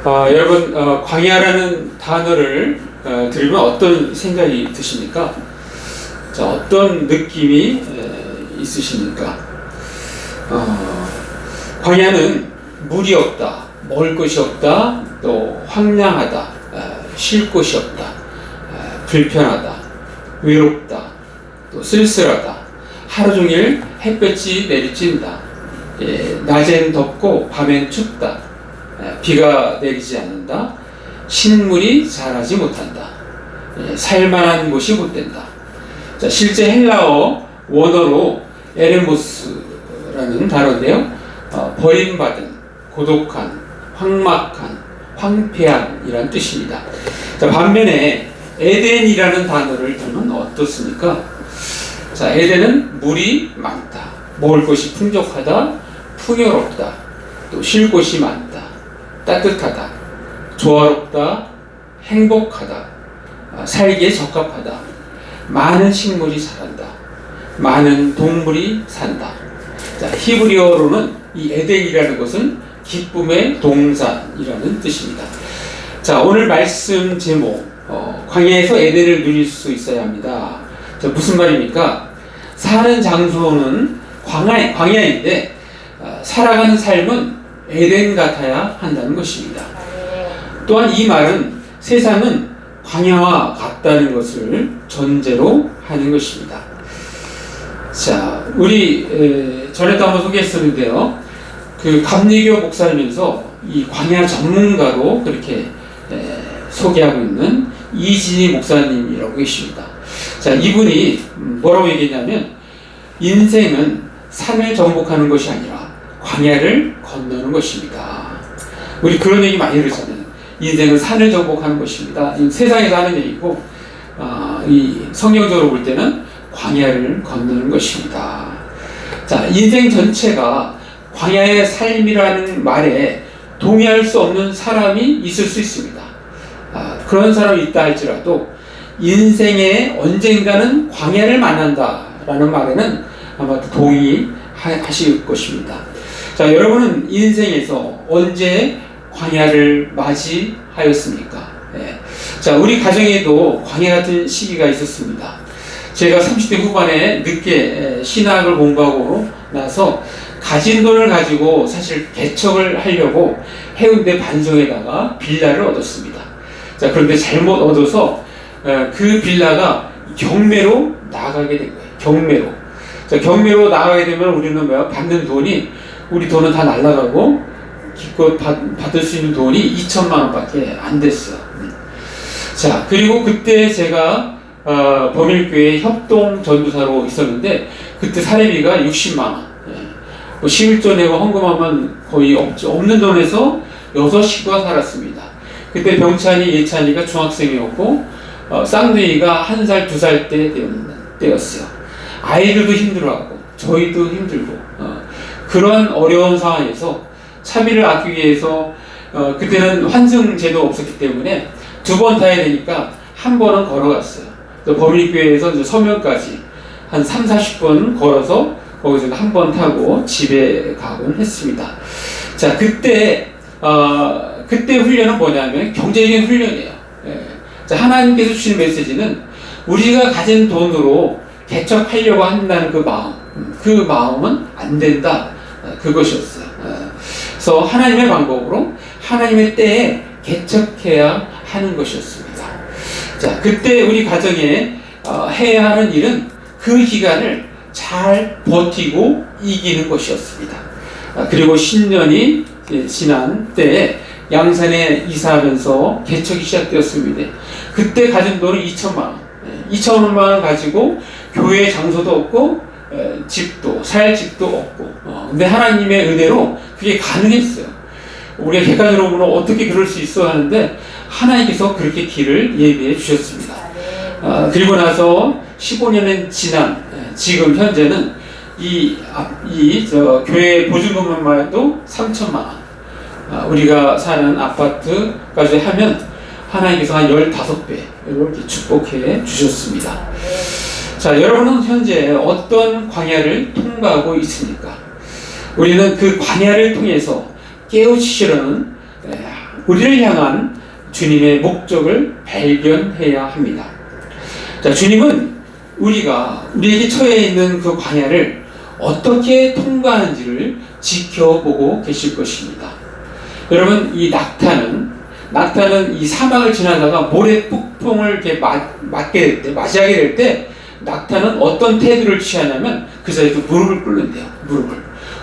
여러분, 광야라는 단어를 들으면 어떤 생각이 드십니까? 자, 어떤 느낌이 있으십니까? 광야는 물이 없다, 먹을 것이 없다, 또 황량하다, 쉴 곳이 없다, 불편하다, 외롭다, 또 쓸쓸하다, 하루 종일 햇볕이 내리쬐는다, 낮엔 덥고 밤엔 춥다, 비가 내리지 않는다, 식물이 자라지 못한다, 살만한 곳이 못 된다. 자, 실제 헬라어 원어로 에레모스라는 단어인데요, 버림받은, 고독한, 황막한, 황폐한 이란 뜻입니다. 자, 반면에 에덴이라는 단어를 들으면 어떻습니까? 자, 에덴은 물이 많다, 먹을 것이 풍족하다, 풍요롭다, 또 쉴 곳이 많다, 따뜻하다, 조화롭다, 행복하다, 살기에 적합하다, 많은 식물이 자란다, 많은 동물이 산다. 자, 히브리어로는 이 에덴이라는 것은 기쁨의 동산이라는 뜻입니다. 자, 오늘 말씀 제목, 광야에서 에덴을 누릴 수 있어야 합니다. 자, 무슨 말입니까? 사는 장소는 광야인데 살아가는 삶은 에덴 같아야 한다는 것입니다. 또한 이 말은 세상은 광야와 같다는 것을 전제로 하는 것입니다. 자, 우리 전에도 한번 소개했었는데요, 그 감리교 목사님에서 이 광야 전문가로 그렇게 소개하고 있는 이진희 목사님이라고 계십니다. 자, 이분이 뭐라고 얘기했냐면, 인생은 산을 정복하는 것이 아니라 광야를 건너는 것입니다. 우리 그런 얘기 많이 들으잖아요. 인생은 산을 정복하는 것입니다. 세상에서 하는 얘기고, 이 성경적으로 볼 때는 광야를 건너는 것입니다. 자, 인생 전체가 광야의 삶이라는 말에 동의할 수 없는 사람이 있을 수 있습니다. 그런 사람이 있다 할지라도 인생에 언젠가는 광야를 만난다라는 말에는 아마 동의하실 것입니다. 자, 여러분은 인생에서 언제 광야를 맞이하였습니까? 자, 우리 가정에도 광야 같은 시기가 있었습니다. 제가 30대 후반에 늦게 신학을 공부하고 나서 가진 돈을 가지고 사실 개척을 하려고 해운대 반성에다가 빌라를 얻었습니다. 자, 그런데 잘못 얻어서 그 빌라가 경매로 나가게 된 거예요. 경매로. 자, 경매로 나가게 되면 우리는 받는 돈이, 우리 돈은 다 날아가고 기껏 받을 수 있는 돈이 2천만 원밖에 안 됐어요. 자, 그리고 그때 제가 범일교회 협동 전도사로 있었는데 그때 사례비가 60만 원. 뭐 11조 내고 헌금하면 거의 없는 돈에서 6식구가 살았습니다. 그때 병찬이, 예찬이가 중학생이었고 쌍둥이가 1살, 2살 때였어요. 아이들도 힘들어하고 저희도 힘들고 그런 어려운 상황에서 차비를 아끼기 위해서 그때는 환승제도 없었기 때문에 2번 타야 되니까 한 번은 걸어갔어요. 범일교회에서 서면까지 한 30-40분 걸어서 거기서 한 번 타고 집에 가곤 했습니다. 자, 그때 훈련은 뭐냐면 경제적인 훈련이에요. 자, 하나님께서 주시는 메시지는 우리가 가진 돈으로 개척하려고 한다는 그 마음은 안 된다. 그것이었어요. 그래서 하나님의 방법으로 하나님의 때에 개척해야 하는 것이었습니다. 자, 그때 우리 가정에 해야 하는 일은 그 기간을 잘 버티고 이기는 것이었습니다. 그리고 10년이 지난 때에 양산에 이사하면서 개척이 시작되었습니다. 그때 가진 돈은 2천만 원. 2천만 원 가지고 교회 장소도 없고 집도 살 집도 없고 근데 하나님의 은혜로 그게 가능했어요. 우리가 객관적으로 보면 어떻게 그럴 수 있어 하는데 하나님께서 그렇게 길을 예비해 주셨습니다. 그리고 나서 15년은 지난 지금 현재는 교회 보증금만 해도 3천만 원. 우리가 사는 아파트까지 하면 하나님께서 한 15배 이렇게 축복해 주셨습니다. 자, 여러분은 현재 어떤 광야를 통과하고 있습니까? 우리는 그 광야를 통해서 깨우치시려는 우리를 향한 주님의 목적을 발견해야 합니다. 자, 주님은 우리에게 처해 있는 그 광야를 어떻게 통과하는지를 지켜보고 계실 것입니다. 여러분, 이 낙타는 이 사막을 지나다가 모래 폭풍을 이렇게 맞이하게 될 때 낙타는 어떤 태도를 취하냐면 그 자리에서 무릎을 꿇는데요.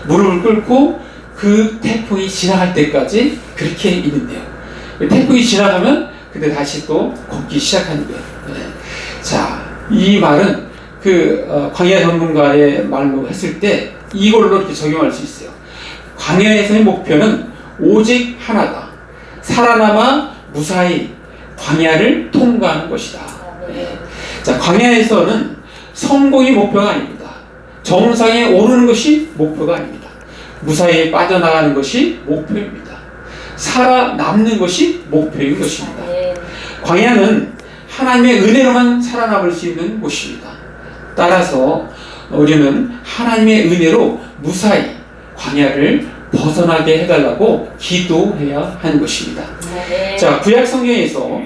무릎을 꿇고 그 태풍이 지나갈 때까지 그렇게 있는데요. 태풍이 지나가면 그때 다시 또 걷기 시작하는 거예요. 네. 자, 이 말은 광야 전문가의 말로 했을 때 이걸로 이렇게 적용할 수 있어요. 광야에서의 목표는 오직 하나다. 살아남아 무사히 광야를 통과하는 것이다. 네. 자, 광야에서는 성공이 목표가 아닙니다. 정상에 오르는 것이 목표가 아닙니다. 무사히 빠져나가는 것이 목표입니다. 살아남는 것이 목표인 것입니다. 광야는 하나님의 은혜로만 살아남을 수 있는 곳입니다. 따라서 우리는 하나님의 은혜로 무사히 광야를 벗어나게 해달라고 기도해야 하는 것입니다. 자, 구약 성경에서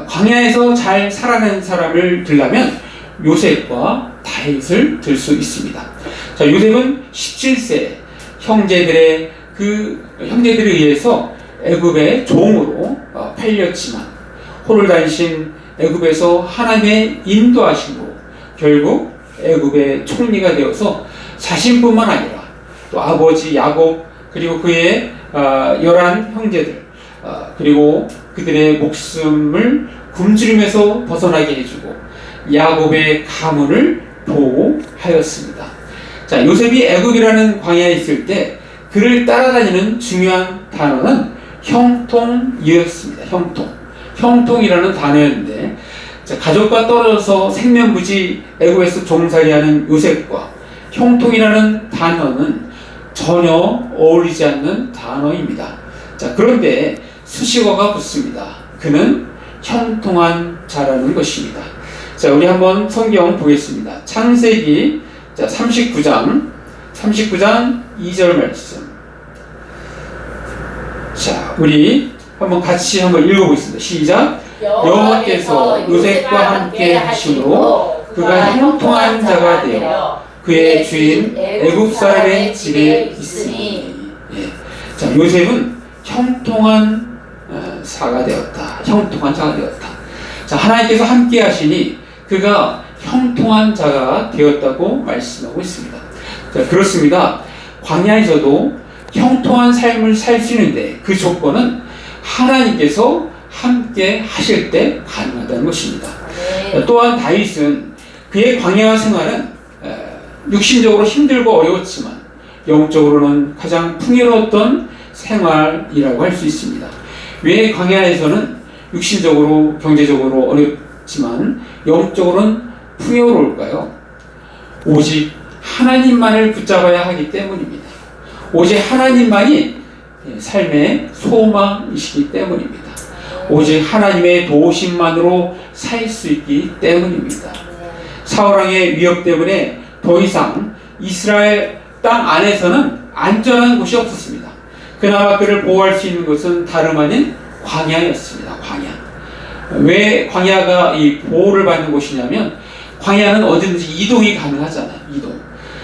광야에서 잘 살아낸 사람을 들려면 요셉과 다윗을 들 수 있습니다. 자, 요셉은 17세 형제들에 의해서 애굽의 종으로 팔렸지만 호를 다니신 애굽에서 하나님의 인도하심으로 결국 애굽의 총리가 되어서 자신뿐만 아니라 또 아버지 야곱 그리고 그의 11 형제들 그리고 그들의 목숨을 굶주림에서 벗어나게 해주고 야곱의 가문을 보호하였습니다. 자, 요셉이 애굽이라는 광야에 있을 때 그를 따라다니는 중요한 단어는 형통이었습니다. 형통이라는 단어였는데, 자, 가족과 떨어져서 생면부지 애굽에서 종살이하는 요셉과 형통이라는 단어는 전혀 어울리지 않는 단어입니다. 자, 그런데 수식어가 붙습니다. 그는 형통한 자라는 것입니다. 자, 우리 한번 성경 보겠습니다. 창세기 39장 2절 말씀. 자, 우리 같이 읽어보겠습니다. 시작. 여호와께서 요셉과 함께 하심으로 그가 형통한 자가 되어 그의 주인 애굽 사람의 집에 있으니. 예. 자, 요셉은 형통한 자가 되었다. 자, 하나님께서 함께 하시니 그가 형통한 자가 되었다고 말씀하고 있습니다. 자, 그렇습니다. 광야에서도 형통한 삶을 살 수 있는데 그 조건은 하나님께서 함께 하실 때 가능하다는 것입니다. 또한 다윗은 그의 광야 생활은 육신적으로 힘들고 어려웠지만 영적으로는 가장 풍요로웠던 생활이라고 할 수 있습니다. 왜 광야에서는 육신적으로 경제적으로 어렵지만 영적으로는 풍요로울까요? 오직 하나님만을 붙잡아야 하기 때문입니다. 오직 하나님만이 삶의 소망이시기 때문입니다. 오직 하나님의 도우심만으로 살 수 있기 때문입니다. 사울왕의 위협 때문에 더 이상 이스라엘 땅 안에서는 안전한 곳이 없었습니다. 그나마 그를 보호할 수 있는 것은 다름 아닌 광야였습니다. 왜 광야가 이 보호를 받는 곳이냐면 광야는 어디든지 이동이 가능하잖아요.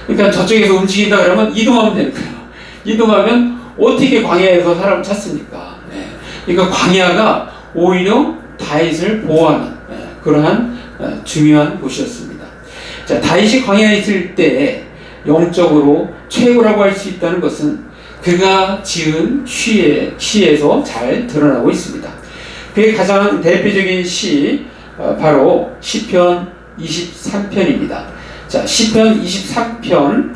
그러니까 저쪽에서 움직인다 그러면 이동하면 되는 거예요. 이동하면 어떻게 광야에서 사람을 찾습니까? 네. 그러니까 광야가 오히려 다윗을 보호하는 그러한 중요한 곳이었습니다. 자, 다윗이 광야에 있을 때 영적으로 최고라고 할 수 있다는 것은 그가 지은 시에서 잘 드러나고 있습니다. 그의 가장 대표적인 시 바로 시편 23편입니다. 자, 시편 23편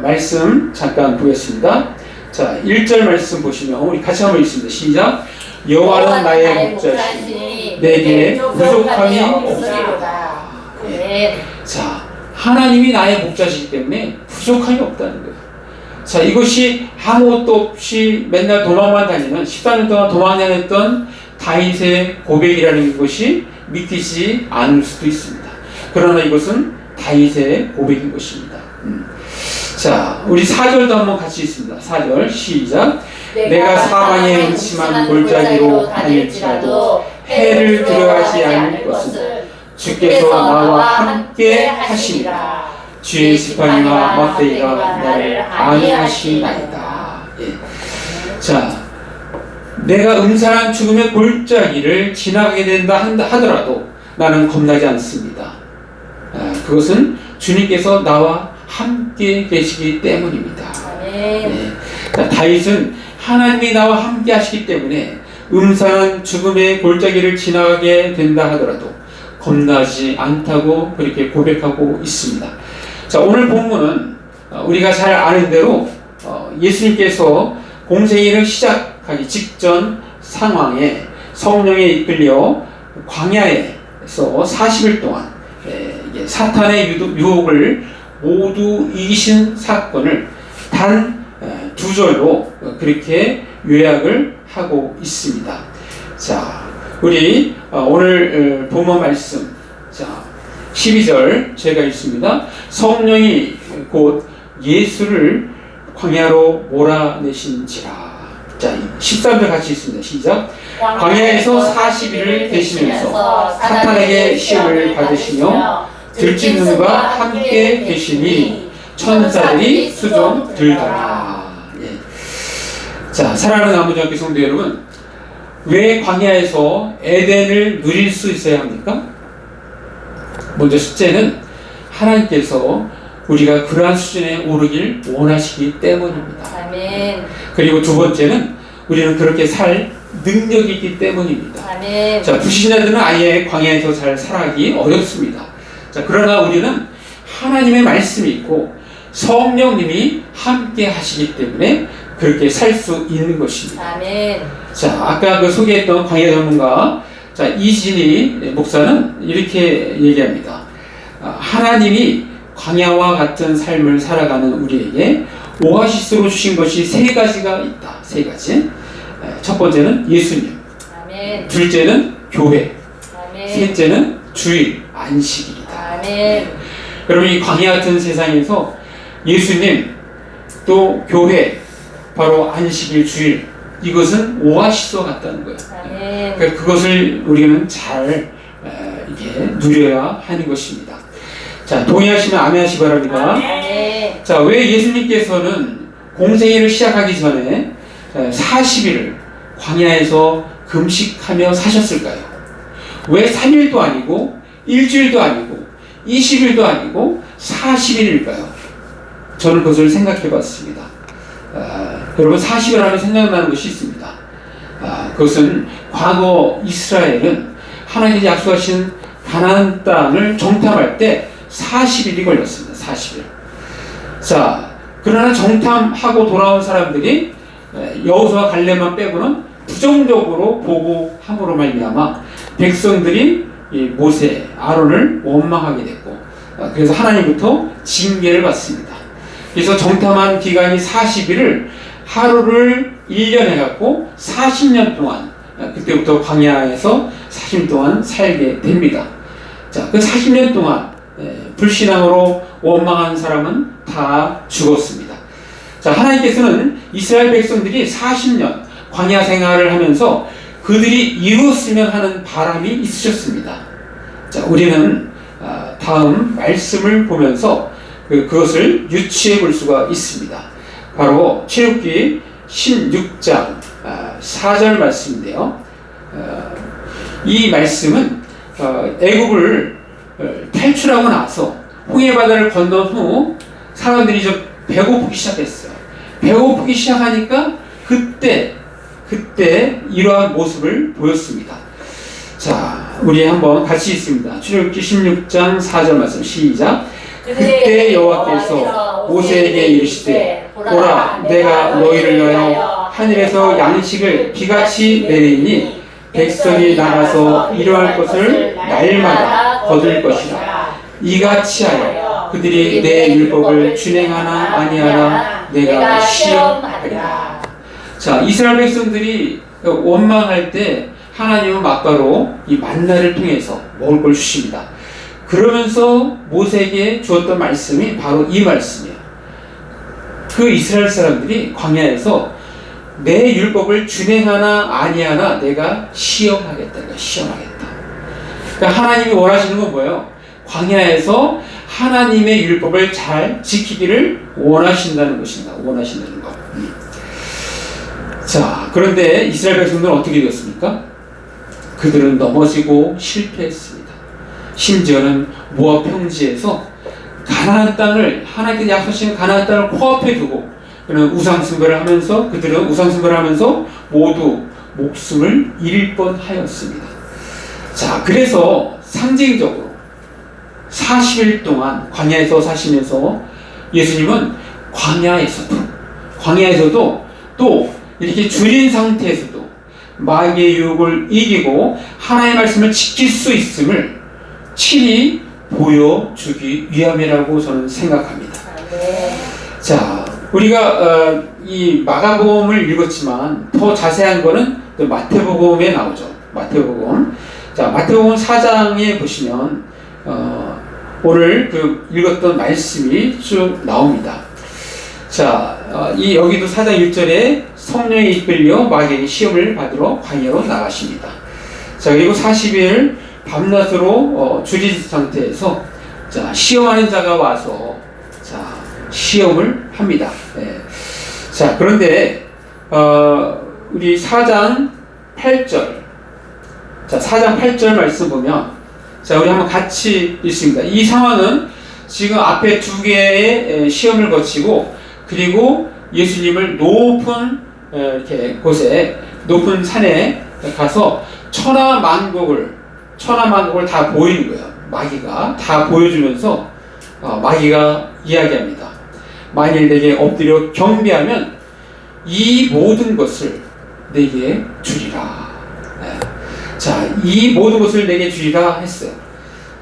말씀 잠깐 보겠습니다. 자, 1절 말씀 보시면 우리 같이 한번 읽습니다. 시작. 여호와는 나의 목자시니 내게 부족함이 없으리로다. 네. 자, 하나님이 나의 목자시기 때문에 부족함이 없다는 거예요. 자, 이것이 아무것도 없이 맨날 도망만 다니는 14년 동안 도망 다녔던 다윗의 고백이라는 것이 믿기지 않을 수도 있습니다. 그러나 이것은 다윗의 고백인 것입니다. 자, 우리 4절도 한번 같이 있습니다. 4절 시작. 내가 사방에 음침한 골짜기로 다닐지라도 해를 두려워하지 않을 것은 주께서 나와 함께 하시니라. 주의 지팡이와 막대기가 나를 안위하시나이다. 예. 자, 내가 음산한 죽음의 골짜기를 지나가게 된다 하더라도 나는 겁나지 않습니다. 그것은 주님께서 나와 함께 계시기 때문입니다. 네. 다윗은 하나님이 나와 함께 하시기 때문에 음산한 죽음의 골짜기를 지나가게 된다 하더라도 겁나지 않다고 그렇게 고백하고 있습니다. 자, 오늘 본문은 우리가 잘 아는 대로 예수님께서 공생애를 시작하기 직전 상황에 성령에 이끌려 광야에서 40일 동안 사탄의 유혹을 모두 이기신 사건을 단 두 절로 그렇게 요약을 하고 있습니다. 자, 우리 오늘 본문 말씀, 자 12절 제가 읽습니다. 성령이 곧 예수를 광야로 몰아내신지라. 자, 13절 같이 있습니다. 시작. 광야에서 40일을 계시면서 사탄에게 시험을 받으시며 들진 눈과 함께 계시니 천사들이 수종 들더라. 예. 자, 사랑하는 나무전교 성도 여러분, 왜 광야에서 에덴을 누릴 수 있어야 합니까? 먼저 첫째는 하나님께서 우리가 그러한 수준에 오르길 원하시기 때문입니다. 아멘. 그리고 두 번째는 우리는 그렇게 살 능력이 있기 때문입니다. 아멘. 자, 불신자들은 아예 광야에서 잘 살아가기 어렵습니다. 자, 그러나 우리는 하나님의 말씀이 있고 성령님이 함께 하시기 때문에 그렇게 살 수 있는 것입니다. 아멘. 자, 아까 그 소개했던 광야 전문가, 자, 이진희 목사는 이렇게 얘기합니다. 하나님이 광야와 같은 삶을 살아가는 우리에게 오아시스로 주신 것이 세 가지가 있다. 세 가지. 첫 번째는 예수님. 아멘. 둘째는 교회. 아멘. 셋째는 주일, 안식일이다. 아멘. 여러분, 이 광야 같은 세상에서 예수님, 또 교회, 바로 안식일, 주일, 이것은 오아시스와 같다는 거예요. 아멘. 그러니까 그것을 우리는 잘 이게 누려야 하는 것입니다. 자, 동의하시면 아멘 하시 바랍니다. 아멘. 자, 왜 예수님께서는 공생애를 시작하기 전에 40일을 광야에서 금식하며 사셨을까요? 왜 3일도 아니고 일주일도 아니고 20일도 아니고 40일일까요? 저는 그것을 생각해 봤습니다. 여러분, 40일 하면 생각나는 것이 있습니다. 그것은 과거 이스라엘은 하나님이 약속하신 가나안 땅을 정탐할 때 40일이 걸렸습니다. 40일. 자, 그러나 정탐하고 돌아온 사람들이 여호수아 갈렙만 빼고는 부정적으로 보고함으로 말미암아 백성들이 모세, 아론을 원망하게 됐고, 그래서 하나님부터 징계를 받습니다. 그래서 정탐한 기간이 40일을 하루를 1년 해갖고 40년 동안, 그때부터 광야에서 40년 동안 살게 됩니다. 자, 그 40년 동안 불신앙으로 원망한 사람은 다 죽었습니다. 자, 하나님께서는 이스라엘 백성들이 40년 광야 생활을 하면서 그들이 이루었으면 하는 바람이 있으셨습니다. 자, 우리는 다음 말씀을 보면서 그것을 유추해 볼 수가 있습니다. 바로 출애굽기 16장 4절 말씀인데요. 이 말씀은 애굽을 탈출하고 나서 홍해 바다를 건넌 후 사람들이 좀 배고프기 시작했어요. 배고프기 시작하니까 그때 이러한 모습을 보였습니다. 자, 우리 한번 같이 읽습니다. 출애굽기 16장 4절 말씀 시작. 그때 여호와께서 모세에게 이르시되 보라, 내가 너희를 위하여 하늘에서 양식을 비같이 내리니 백성이 나가서 이러할 것을 날마다 거둘 것이라. 이같이 하여 그들이 내 율법을 준행하나 아니하나 내가 시험하리라. 자, 이스라엘 백성들이 원망할 때 하나님은 막바로 이 만나를 통해서 먹을 걸 주십니다. 그러면서 모세에게 주었던 말씀이 바로 이 말씀이에요. 그 이스라엘 사람들이 광야에서 내 율법을 준행하나 아니하나 내가 시험하겠다. 내가 시험하겠다. 그러니까 하나님이 원하시는 건 뭐예요? 광야에서 하나님의 율법을 잘 지키기를 원하신다는 것입니다. 원하신다는 것. 자, 그런데 이스라엘 백성들은 어떻게 되었습니까? 그들은 넘어지고 실패했습니다. 심지어는 모압 평지에서 가나안 땅을 하나님께서 약속하신 가나안 땅을 코앞에 두고 그는 우상숭배를 하면서 그들은 우상숭배를 하면서 모두 목숨을 잃을 뻔하였습니다. 자, 그래서 상징적으로 40일 동안 광야에서 사시면서 예수님은 광야에서도 또 이렇게 줄인 상태에서도 마귀의 유혹을 이기고 하나님의 말씀을 지킬 수 있음을 친히 보여주기 위함이라고 저는 생각합니다. 자, 우리가 이 마가복음을 읽었지만 더 자세한 거는 또 마태복음에 나오죠. 마태복음. 자, 마태복음 4장에 보시면 오늘 그 읽었던 말씀이 쭉 나옵니다. 자, 여기도 4장 1절에 성령에 이끌려 마귀에게 시험을 받으러 광야로 나가십니다. 자, 그리고 40일 밤낮으로 줄인 상태에서 자, 시험하는 자가 와서 자, 시험을 합니다. 네. 자, 그런데 우리 4장 8절 자, 4장 8절 말씀 보면 자, 우리 한번 같이 읽습니다. 이 상황은 지금 앞에 두 개의 시험을 거치고 그리고 예수님을 높은 이렇게 곳에 높은 산에 가서 천하만국을 다 보이는 거예요. 마귀가 다 보여주면서 마귀가 이야기합니다. 만일 내게 엎드려 경배하면 이 모든 것을 내게 주리라. 네. 자, 이 모든 것을 내게 주리라 했어요.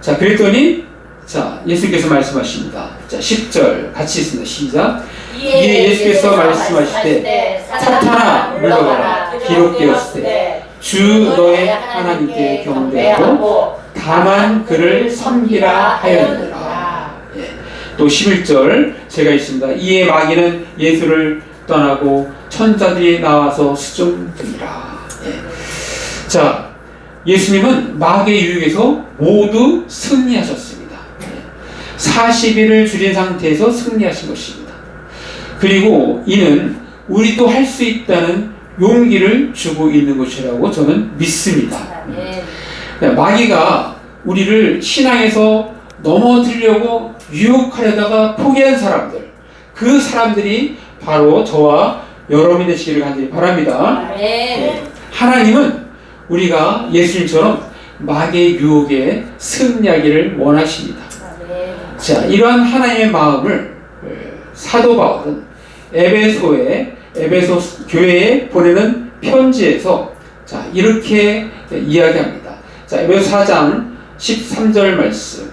자, 그랬더니 자, 예수님께서 말씀하십니다. 자, 10절 같이 있습니다. 시작. 이에 예수께서 말씀하시되 사탄아 물러가라. 기록되었을 때 주 너의 하나님께 경배하고 다만 그를 섬기라 하였느니라. 예. 또 11절 제가 있습니다. 이에 마귀는 예수를 떠나고 천사들이 나와서 수종드리라. 예. 자, 예수님은 마귀의 유혹에서 모두 승리하셨습니다. 40일을 줄인 상태에서 승리하신 것입니다. 그리고 이는 우리도 할 수 있다는 용기를 주고 있는 것이라고 저는 믿습니다. 마귀가 우리를 신앙에서 넘어뜨리려고 유혹하려다가 포기한 사람들, 그 사람들이 바로 저와 여러분이 되시기를 간절히 바랍니다. 네. 하나님은 우리가 예수님처럼 마귀의 유혹에 승리하기를 원하십니다. 자, 이러한 하나님의 마음을 사도 바울은 에베소 교회에 보내는 편지에서 자, 이렇게 이야기합니다. 자, 에베소 4장 13절 말씀.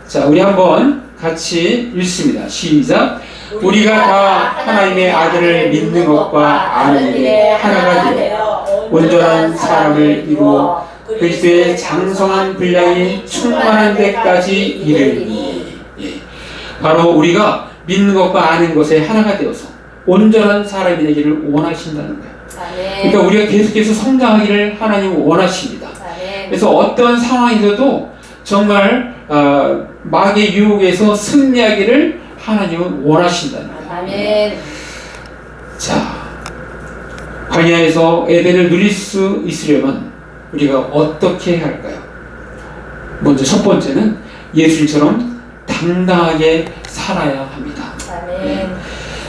자, 우리 한번 같이 읽습니다. 시작. 우리가 다 하나님의 아들을 믿는 것과 아는 일에 하나가 되어 온전한 사람을 이루어 그리스도의 장성한 분량이 충만한 데까지 이르리니. 예. 바로 우리가 믿는 것과 아는 것에 하나가 되어서 온전한 사람이 되기를 원하신다는 거예요. 그러니까 우리가 계속해서 성장하기를 하나님은 원하십니다. 그래서 어떤 상황에서도 정말 마귀의 유혹에서 승리하기를 하나님은 원하신다는 거예요. 자, 광야에서 에덴을 누릴 수 있으려면 우리가 어떻게 해야 할까요? 먼저 첫 번째는 예수님처럼 당당하게 살아야 합니다. 네.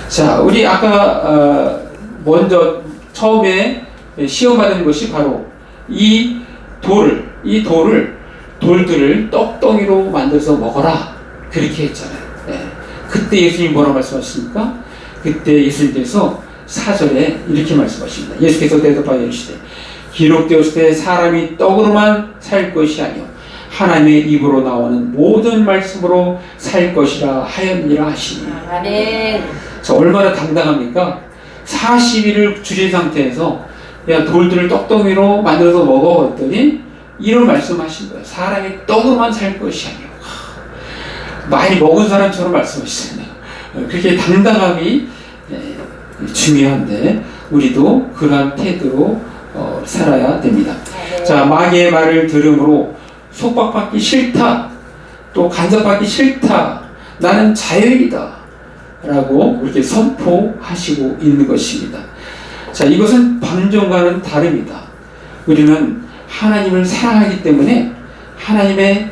자, 우리 아까 먼저 처음에 시험받은 것이 바로 이 돌들을 떡덩이로 만들어서 먹어라, 그렇게 했잖아요. 네. 그때 예수님 뭐라고 말씀하십니까? 그때 예수님께서 4절에 이렇게 말씀하십니다. 예수께서 대답하여 이르시되 기록되었을 때 사람이 떡으로만 살 것이 아니요 하나님의 입으로 나오는 모든 말씀으로 살 것이라 하였니라 하시니. 아멘. 자, 얼마나 당당합니까? 40일을 줄인 상태에서 야, 돌들을 떡덩이로 만들어서 먹어 했더니 이런 말씀하신 거예요. 사람이 떡으로만 살 것이 아니요 많이 먹은 사람처럼 말씀하시잖아요. 그렇게 당당함이 중요한데 우리도 그러한 태도로 살아야 됩니다. 아멘. 자, 마귀의 말을 들음으로 속박받기 싫다, 또 간섭받기 싫다, 나는 자유이다 라고 이렇게 선포하시고 있는 것입니다. 자, 이것은 방종과는 다릅니다. 우리는 하나님을 사랑하기 때문에 하나님의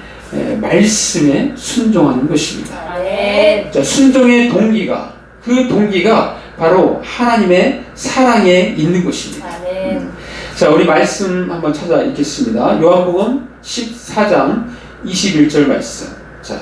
말씀에 순종하는 것입니다. 아멘. 자, 순종의 동기가, 그 동기가 바로 하나님의 사랑에 있는 것입니다. 아멘. 자, 우리 말씀 한번 찾아 읽겠습니다. 요한복음 14장 21절 말씀. 자,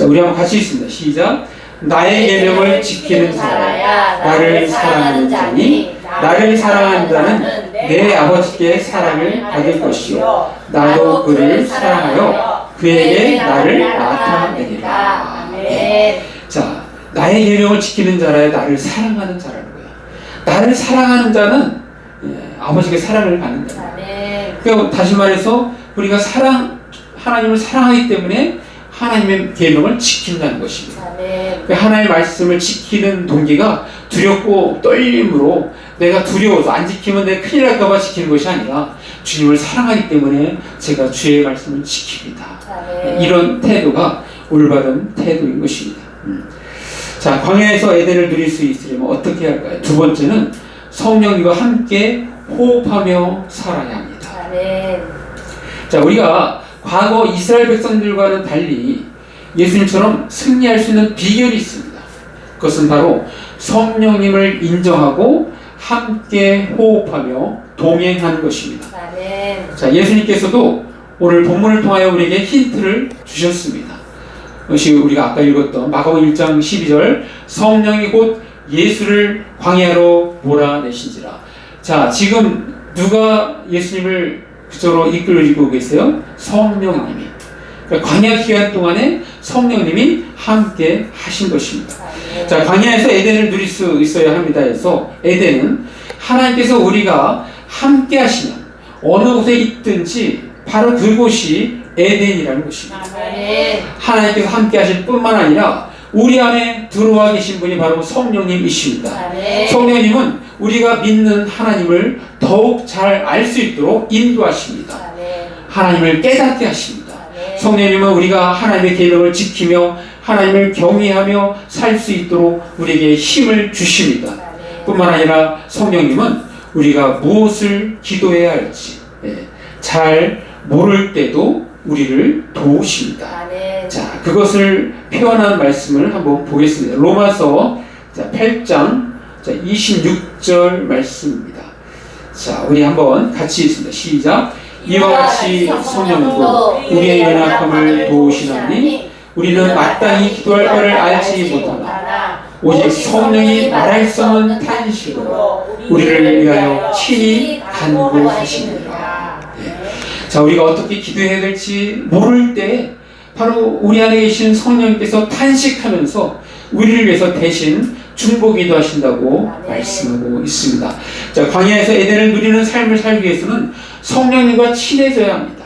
우리 한번 같이 읽습니다. 시작. 나의 계명을 지키는 자야 나를 사랑하는 자니 나를 사랑하는 자는 내 아버지께 사랑을 받을 것이요 나도 그를 사랑하여 그에게 나를 나타내리라. 아멘. 자, 나의 계명을 지키는 자라야 나를 사랑하는 자라는 거야. 나를 사랑하는 자는 아버지께 사랑을 받는 자야. 아멘. 그러니까 다시 말해서 우리가 하나님을 사랑하기 때문에 하나님의 계명을 지킨다는 것입니다. 아멘. 하나님의 말씀을 지키는 동기가 두렵고 떨림으로 내가 두려워서 안 지키면 내가 큰일 날까 봐 지키는 것이 아니라 주님을 사랑하기 때문에 제가 주의 말씀을 지킵니다. 아멘. 이런 태도가 올바른 태도인 것입니다. 자, 광야에서 에덴을 누릴 수 있으려면 어떻게 할까요? 두 번째는 성령님과 함께 호흡하며 살아야 합니다. 아멘. 자, 우리가 과거 이스라엘 백성들과는 달리 예수님처럼 승리할 수 있는 비결이 있습니다. 그것은 바로 성령님을 인정하고 함께 호흡하며 동행하는 것입니다. 아멘. 자, 예수님께서도 오늘 본문을 통하여 우리에게 힌트를 주셨습니다. 그것이 우리가 아까 읽었던 마가복음 1장 12절 성령이 곧 예수를 광야로 몰아내신지라. 자, 지금 누가 예수님을 그쪽으로 이끌고 계세요? 성령님이. 그러니까 광야 기간 동안에 성령님이 함께 하신 것입니다. 아멘. 자, 광야에서 에덴을 누릴 수 있어야 합니다. 해서 에덴은 하나님께서 우리가 함께 하시면 어느 곳에 있든지 바로 그곳이 에덴이라는 것입니다. 아멘. 하나님께서 함께 하실 뿐만 아니라 우리 안에 들어와 계신 분이 바로 성령님이십니다. 아멘. 성령님은 우리가 믿는 하나님을 더욱 잘 알 수 있도록 인도하십니다. 아멘. 하나님을 깨닫게 하십니다. 아멘. 성령님은 우리가 하나님의 계명을 지키며 하나님을 경외하며 살 수 있도록 우리에게 힘을 주십니다. 아멘. 뿐만 아니라 성령님은 우리가 무엇을 기도해야 할지 잘 모를 때도 우리를 도우십니다. 아멘. 자, 그것을 표현한 말씀을 한번 보겠습니다. 로마서 8장 26절 말씀입니다. 자, 우리 한번 같이 읽습니다. 시작. 이와 같이 성령도 우리의 연약함을 도우시나니 우리는 마땅히 기도할 바를 알지 못하나 오직 성령이 말할 수 없는 탄식으로 우리를 위하여 친히 간구하시느니라. 자, 우리가 어떻게 기도해야 될지 모를 때 바로 우리 안에 계신 성령님께서 탄식하면서 우리를 위해서 대신 중보기도 하신다고 말씀하고 있습니다. 자, 광야에서 에덴을 누리는 삶을 살기 위해서는 성령님과 친해져야 합니다.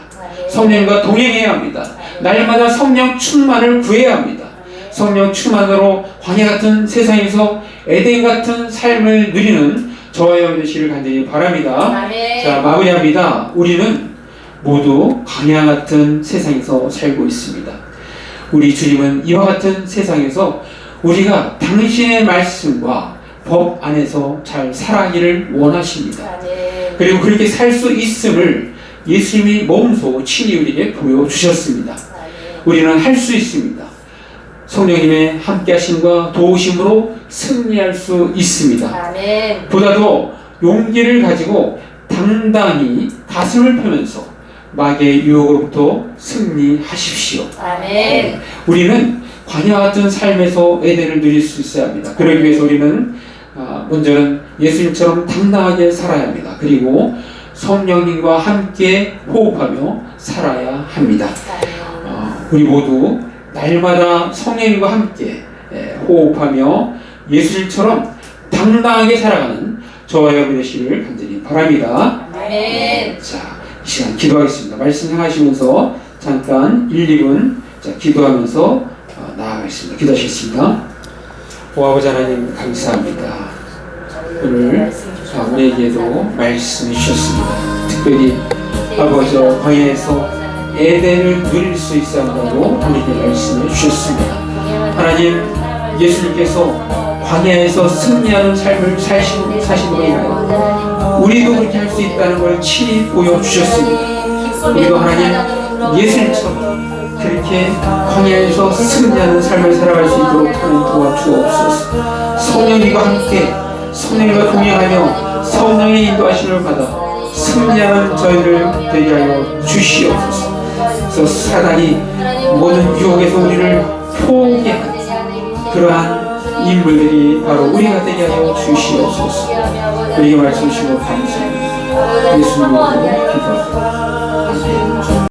성령님과 동행해야 합니다. 날마다 성령 충만을 구해야 합니다. 성령 충만으로 광야 같은 세상에서 에덴 같은 삶을 누리는 저와 여러분 되시길 간절히 바랍니다. 아멘. 자, 마무리합니다. 우리는 모두 광야 같은 세상에서 살고 있습니다. 우리 주님은 이와 같은 세상에서 우리가 당신의 말씀과 법 안에서 잘 살아가기를 원하십니다. 아멘. 그리고 그렇게 살 수 있음을 예수님이 몸소 친히 우리에게 보여주셨습니다. 아멘. 우리는 할 수 있습니다. 성령님의 함께하심과 도우심으로 승리할 수 있습니다. 아멘. 보다도 용기를 가지고 당당히 가슴을 펴면서 마귀의 유혹으로부터 승리하십시오. 아멘. 우리는 광야 같은 삶에서 에덴을 누릴 수 있어야 합니다. 그러기 위해서 우리는 먼저는 예수님처럼 당당하게 살아야 합니다. 그리고 성령님과 함께 호흡하며 살아야 합니다. 우리 모두 날마다 성령님과 함께 호흡하며 예수님처럼 당당하게 살아가는 저와 여러분 되시기를 간절히 바랍니다. 아멘. 자, 이 시간 기도하겠습니다. 말씀 행하시면서 잠깐 1, 2분 기도하면서 나아가겠습니다. 기도하시겠습니다. 오 아버지 하나님 감사합니다. 오늘 자, 우리에게도 말씀해 주셨습니다. 특별히 아버지 광야에서 에덴을 누릴 수 있어 한다고 우리에게 말씀해 주셨습니다. 하나님, 예수님께서 광야에서 승리하는 삶을 사심으로 인하여 우리도 그렇게 할 수 있다는 걸 친히 보여주셨습니다. 우리도 하나님 예수님처럼 그렇게 광야에서 승리하는 삶을 살아갈 수 있도록 하나님 도와주옵소서. 성령님과 함께 성령님과 동행하며 성령의 인도하심을 받아 승리하는 저희를 되게 하여 주시옵소서. 그래서 사단이 모든 유혹에서 우리를 포기하는 그러한 인물들이 바로 우리가 되게 하여 주시옵소서. 우리에게 말씀 주시고 감사합니다. 예수님으로 기도합니다.